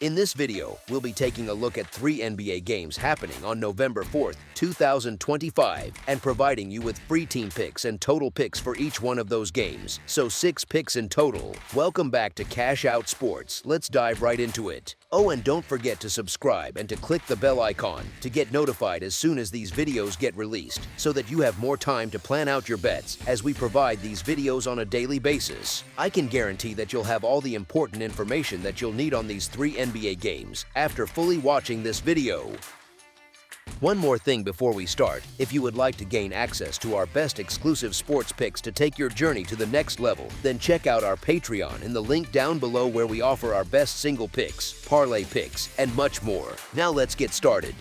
In this video, we'll be taking a look at 3 NBA games happening on November 4th, 2025, and providing you with free team picks and total picks for each one of those games, so 6 picks in total. Welcome back to Cash Out Sports. Let's dive right into it. Oh, and don't forget to subscribe and to click the bell icon to get notified as soon as these videos get released, so that you have more time to plan out your bets as we provide these videos on a daily basis. I can guarantee that you'll have all the important information that you'll need on these 3 NBA games after fully watching this video. One more thing before we start: if you would like to gain access to our best exclusive sports picks to take your journey to the next level, then check out our Patreon in the link down below, where we offer our best single picks, parlay picks, and much more. Now let's get started.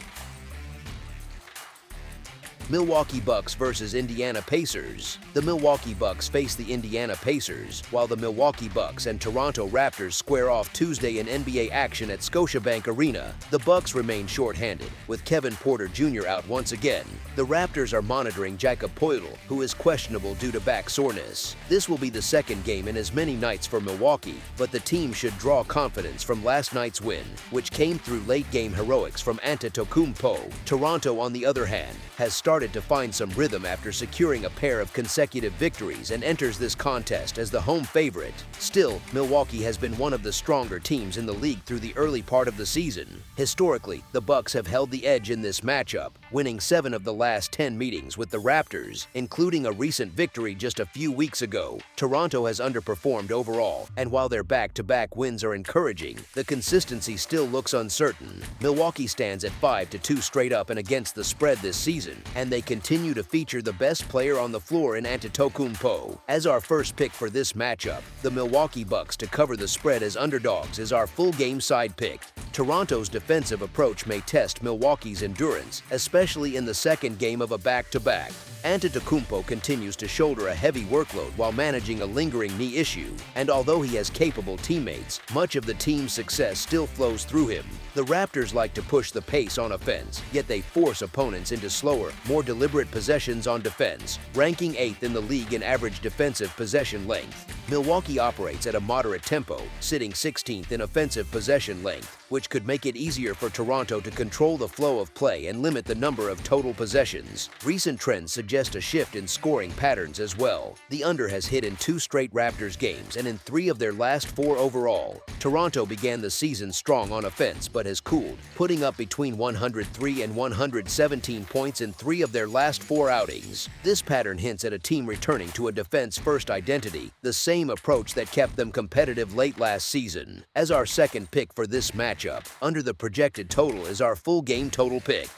Milwaukee Bucks versus Indiana Pacers. The Milwaukee Bucks face the Indiana Pacers, while the Milwaukee Bucks and Toronto Raptors square off Tuesday in NBA action at Scotiabank Arena. The Bucks remain short-handed, with Kevin Porter Jr. out once again. The Raptors are monitoring Jakob Poeltl, who is questionable due to back soreness. This will be the second game in as many nights for Milwaukee, but the team should draw confidence from last night's win, which came through late-game heroics from Antetokounmpo. Toronto, on the other hand, has started to find some rhythm after securing a pair of consecutive victories and enters this contest as the home favorite. Still, Milwaukee has been one of the stronger teams in the league through the early part of the season. Historically, the Bucks have held the edge in this matchup, winning 7 of the last 10 meetings with the Raptors, including a recent victory just a few weeks ago. Toronto has underperformed overall, and while their back-to-back wins are encouraging, the consistency still looks uncertain. Milwaukee stands at 5-2 straight up and against the spread this season, and they continue to feature the best player on the floor in Antetokounmpo. As our first pick for this matchup, the Milwaukee Bucks to cover the spread as underdogs is our full game side pick. Toronto's defensive approach may test Milwaukee's endurance, especially in the second game of a back-to-back. Antetokounmpo continues to shoulder a heavy workload while managing a lingering knee issue, and although he has capable teammates, much of the team's success still flows through him. The Raptors like to push the pace on offense, yet they force opponents into slower, more deliberate possessions on defense, ranking 8th in the league in average defensive possession length. Milwaukee operates at a moderate tempo, sitting 16th in offensive possession length, which could make it easier for Toronto to control the flow of play and limit the number of total possessions. Recent trends suggest a shift in scoring patterns as well. The under has hit in 2 straight Raptors games and in 3 of their last 4 overall. Toronto began the season strong on offense but has cooled, putting up between 103 and 117 points in 3 of their last 4 outings. This pattern hints at a team returning to a defense-first identity, the same approach that kept them competitive late last season. As our second pick for this matchup, under the projected total is our full game total pick.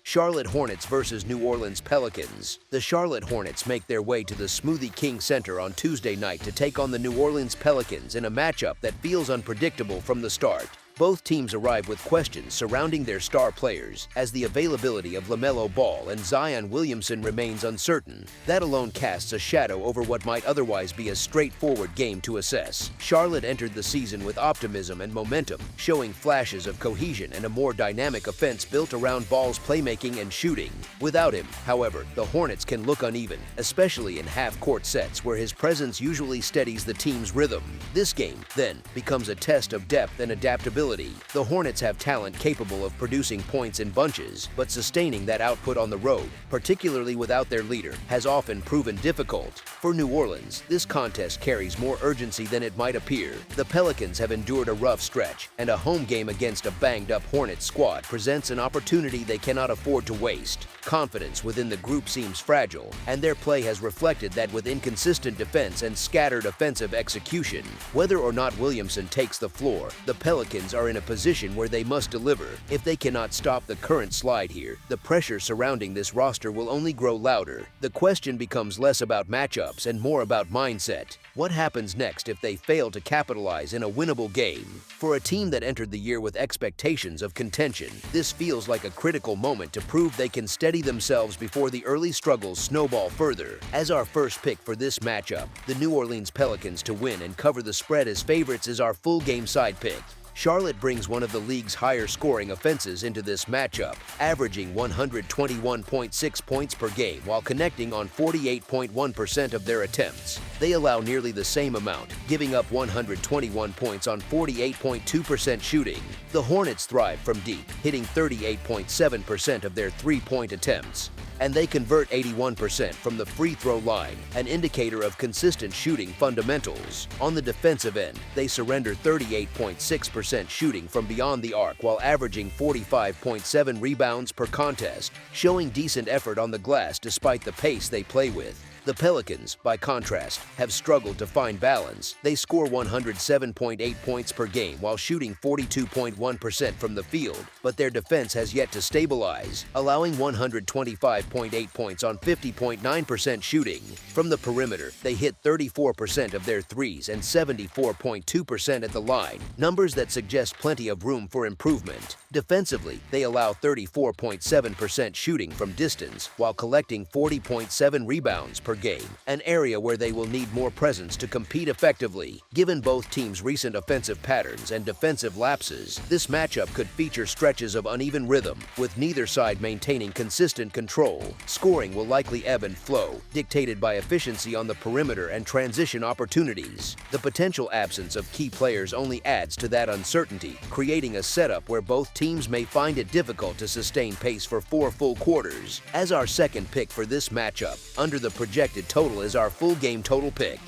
Charlotte Hornets versus New Orleans Pelicans. The Charlotte Hornets make their way to the Smoothie King Center on Tuesday night to take on the New Orleans Pelicans in a matchup that feels unpredictable from the start. Both teams arrive with questions surrounding their star players, as the availability of LaMelo Ball and Zion Williamson remains uncertain. That alone casts a shadow over what might otherwise be a straightforward game to assess. Charlotte entered the season with optimism and momentum, showing flashes of cohesion and a more dynamic offense built around Ball's playmaking and shooting. Without him, however, the Hornets can look uneven, especially in half-court sets where his presence usually steadies the team's rhythm. This game, then, becomes a test of depth and adaptability. The Hornets have talent capable of producing points in bunches, but sustaining that output on the road, particularly without their leader, has often proven difficult. For New Orleans, this contest carries more urgency than it might appear. The Pelicans have endured a rough stretch, and a home game against a banged-up Hornets squad presents an opportunity they cannot afford to waste. Confidence within the group seems fragile, and their play has reflected that with inconsistent defense and scattered offensive execution. Whether or not Williamson takes the floor, the Pelicans are in a position where they must deliver. If they cannot stop the current slide here, the pressure surrounding this roster will only grow louder. The question becomes less about matchups and more about mindset. What happens next if they fail to capitalize in a winnable game? For a team that entered the year with expectations of contention, this feels like a critical moment to prove they can steady themselves before the early struggles snowball further. As our first pick for this matchup, the New Orleans Pelicans to win and cover the spread as favorites is our full game side pick. Charlotte brings one of the league's higher scoring offenses into this matchup, averaging 121.6 points per game while connecting on 48.1% of their attempts. They allow nearly the same amount, giving up 121 points on 48.2% shooting. The Hornets thrive from deep, hitting 38.7% of their three-point attempts, and they convert 81% from the free throw line, an indicator of consistent shooting fundamentals. On the defensive end, they surrender 38.6% shooting from beyond the arc while averaging 45.7 rebounds per contest, showing decent effort on the glass despite the pace they play with. The Pelicans, by contrast, have struggled to find balance. They score 107.8 points per game while shooting 42.1% from the field, but their defense has yet to stabilize, allowing 125.8 points on 50.9% shooting. From the perimeter, they hit 34% of their threes and 74.2% at the line, numbers that suggest plenty of room for improvement. Defensively, they allow 34.7% shooting from distance while collecting 40.7 rebounds per game, an area where they will need more presence to compete effectively. Given both teams' recent offensive patterns and defensive lapses, this matchup could feature stretches of uneven rhythm, with neither side maintaining consistent control. Scoring will likely ebb and flow, dictated by efficiency on the perimeter and transition opportunities. The potential absence of key players only adds to that uncertainty, creating a setup where both teams may find it difficult to sustain pace for 4 full quarters. As our second pick for this matchup, under the projected total is our full game total pick.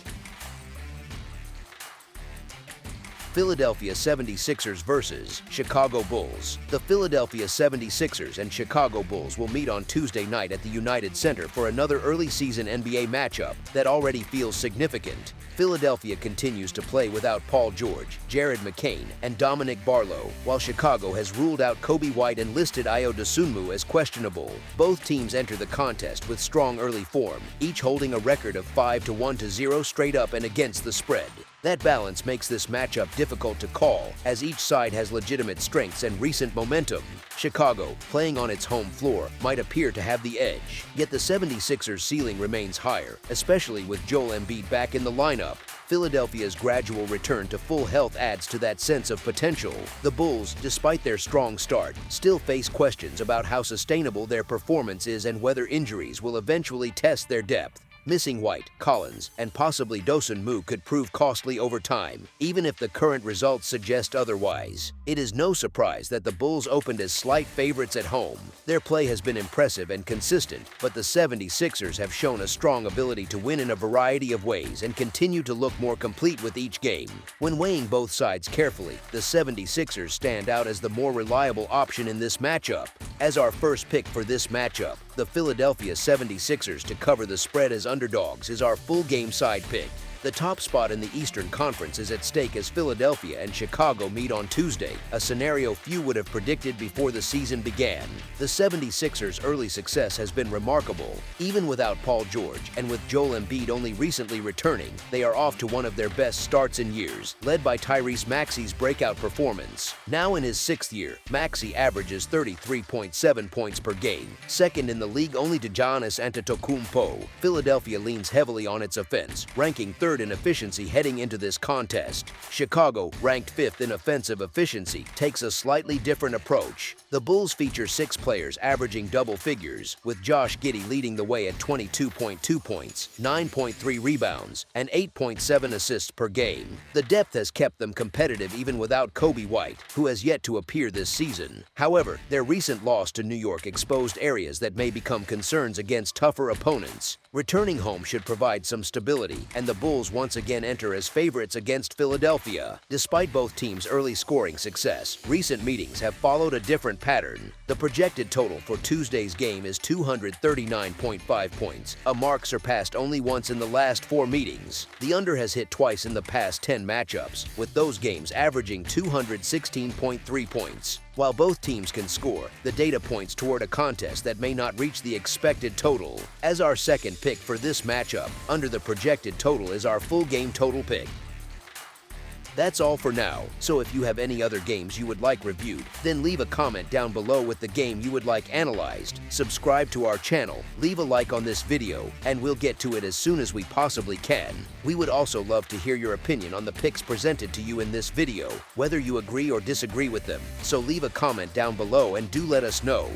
Philadelphia 76ers versus Chicago Bulls. The Philadelphia 76ers and Chicago Bulls will meet on Tuesday night at the United Center for another early season NBA matchup that already feels significant. Philadelphia continues to play without Paul George, Jared McCain, and Dominic Barlow, while Chicago has ruled out Kobe White and listed Ayo Dosunmu as questionable. Both teams enter the contest with strong early form, each holding a record of 5-1-0 straight up and against the spread. That balance makes this matchup difficult to call, as each side has legitimate strengths and recent momentum. Chicago, playing on its home floor, might appear to have the edge, yet the 76ers' ceiling remains higher, especially with Joel Embiid back in the lineup. Philadelphia's gradual return to full health adds to that sense of potential. The Bulls, despite their strong start, still face questions about how sustainable their performance is and whether injuries will eventually test their depth. Missing White, Collins, and possibly Dosunmu could prove costly over time, even if the current results suggest otherwise. It is no surprise that the Bulls opened as slight favorites at home. Their play has been impressive and consistent, but the 76ers have shown a strong ability to win in a variety of ways and continue to look more complete with each game. When weighing both sides carefully, the 76ers stand out as the more reliable option in this matchup. As our first pick for this matchup, the Philadelphia 76ers to cover the spread as underdogs is our full game side pick. The top spot in the Eastern Conference is at stake as Philadelphia and Chicago meet on Tuesday, a scenario few would have predicted before the season began. The 76ers' early success has been remarkable. Even without Paul George and with Joel Embiid only recently returning, they are off to one of their best starts in years, led by Tyrese Maxey's breakout performance. Now in his 6th year, Maxey averages 33.7 points per game, second in the league only to Giannis Antetokounmpo. Philadelphia leans heavily on its offense, ranking third in efficiency heading into this contest. Chicago, ranked 5th in offensive efficiency, takes a slightly different approach. The Bulls feature 6 players averaging double figures, with Josh Giddey leading the way at 22.2 points, 9.3 rebounds, and 8.7 assists per game. The depth has kept them competitive even without Kobe White, who has yet to appear this season. However, their recent loss to New York exposed areas that may become concerns against tougher opponents. Returning home should provide some stability, and the Bulls once again enter as favorites against Philadelphia. Despite both teams' early scoring success, recent meetings have followed a different pattern. The projected total for Tuesday's game is 239.5 points, a mark surpassed only once in the last 4 meetings. The under has hit twice in the past 10 matchups, with those games averaging 216.3 points. While both teams can score, the data points toward a contest that may not reach the expected total. As our second pick for this matchup, under the projected total is our full game total pick. That's all for now, so if you have any other games you would like reviewed, then leave a comment down below with the game you would like analyzed. Subscribe to our channel, leave a like on this video, and we'll get to it as soon as we possibly can. We would also love to hear your opinion on the picks presented to you in this video, whether you agree or disagree with them. So leave a comment down below and do let us know.